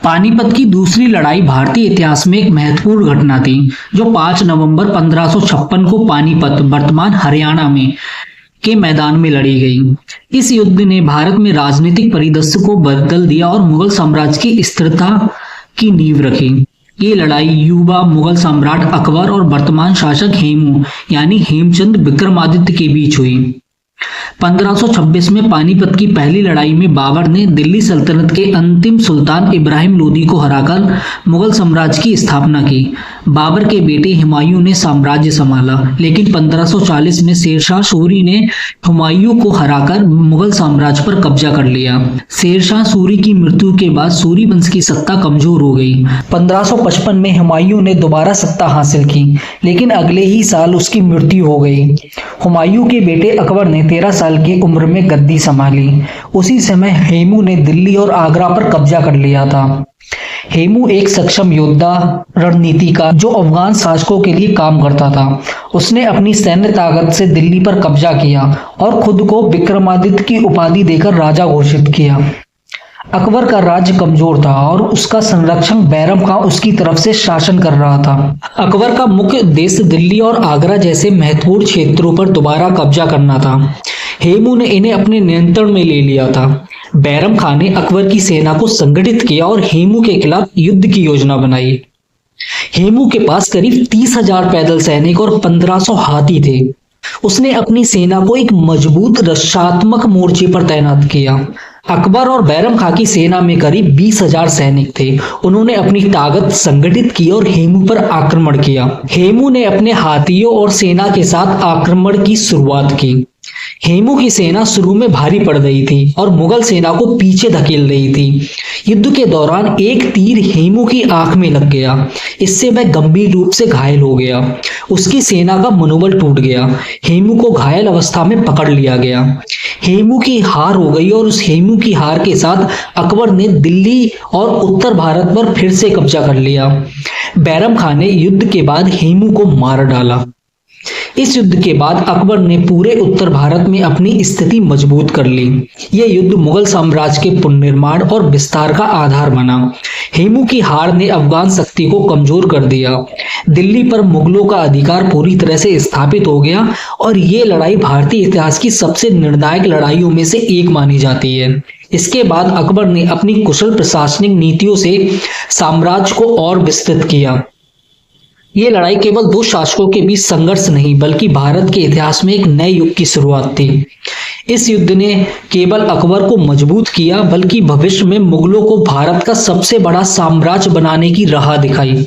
पानीपत की दूसरी लड़ाई भारतीय इतिहास में एक महत्वपूर्ण घटना थी, जो 5 नवंबर 1556 को पानीपत, वर्तमान हरियाणा में के मैदान में लड़ी गई। इस युद्ध ने भारत में राजनीतिक परिदृश्य को बदल दिया और मुगल साम्राज्य की स्थिरता की नींव रखी। ये लड़ाई युवा मुगल सम्राट अकबर और वर्तमान शासक हेमू यानी हेमचंद विक्रमादित्य के बीच हुई। 1526 में पानीपत की पहली लड़ाई में बाबर ने दिल्ली सल्तनत के अंतिम सुल्तान इब्राहिम लोदी को हराकर मुगल साम्राज्य की स्थापना की। बाबर के बेटे हुमायूं ने साम्राज्य संभाला, लेकिन 1540 में शेरशाह सूरी ने हुमायूं को हराकर मुगल साम्राज्य पर कब्जा कर लिया। शेरशाह सूरी की मृत्यु के बाद सूरी वंश की सत्ता कमजोर हो गई। 1555 में हुमायूं ने दोबारा सत्ता हासिल की, लेकिन अगले ही साल उसकी मृत्यु हो गई। हुमायूं के बेटे अकबर ने 13 साल की उम्र में गद्दी संभाली। उसी समय हेमू ने दिल्ली और आगरा पर कब्जा कर लिया था। हेमू एक सक्षम योद्धा, रणनीतिकार जो अफगान शासकों के लिए काम करता था। उसने अपनी सैन्य ताकत से दिल्ली पर कब्जा किया और खुद को विक्रमादित्य की उपाधि देकर राजा घोषित किया। अकबर का राज्य कमजोर था और उसका संरक्षक बैरम खां उसकी तरफ से शासन कर रहा था। अकबर का मुख्य उद्देश्य दिल्ली और आगरा जैसे महत्वपूर्ण क्षेत्रों पर दोबारा कब्जा करना था। हेमू ने इन्हें अपने नियंत्रण में ले लिया था। बैरम खां ने अकबर की सेना को संगठित किया और हेमू के खिलाफ युद्ध की योजना बनाई। हेमू के पास करीब 30,000 पैदल सैनिक और 1500 हाथी थे। उसने अपनी सेना को एक मजबूत रक्षात्मक मोर्चे पर तैनात किया। अकबर और बैरम खां की सेना में करीब 20,000 सैनिक थे। उन्होंने अपनी ताकत संगठित की और हेमू पर आक्रमण किया। हेमू ने अपने हाथियों और सेना के साथ आक्रमण की शुरुआत की। हेमू की सेना शुरू में भारी पड़ रही थी और मुगल सेना को पीछे धकेल रही थी। युद्ध के दौरान एक तीर हेमू की आंख में लग गया। इससे वह गंभीर रूप से घायल हो गया। उसकी सेना का मनोबल टूट गया। हेमू को घायल अवस्था में पकड़ लिया गया। हेमू की हार हो गई और उस हेमू की हार के साथ अकबर ने दिल्ली और उत्तर भारत पर फिर से कब्जा कर लिया। बैरम खां ने युद्ध के बाद हेमू को मार डाला। इस युद्ध के बाद अकबर ने पूरे उत्तर भारत में अपनी स्थिति मजबूत कर ली। यह युद्ध मुगल साम्राज्य के पुनर्निर्माण और विस्तार का आधार बना। हेमू की हार ने अफगान शक्ति को कमजोर कर दिया। दिल्ली पर मुगलों का अधिकार पूरी तरह से स्थापित हो गया और ये लड़ाई भारतीय इतिहास की सबसे निर्णायक लड़ाइयों में से एक मानी जाती है। इसके बाद अकबर ने अपनी कुशल प्रशासनिक नीतियों से साम्राज्य को और विस्तृत किया। ये लड़ाई केवल दो शासकों के बीच संघर्ष नहीं, बल्कि भारत के इतिहास में एक नए युग की शुरुआत थी। इस युद्ध ने केवल अकबर को मजबूत किया, बल्कि भविष्य में मुगलों को भारत का सबसे बड़ा साम्राज्य बनाने की राह दिखाई।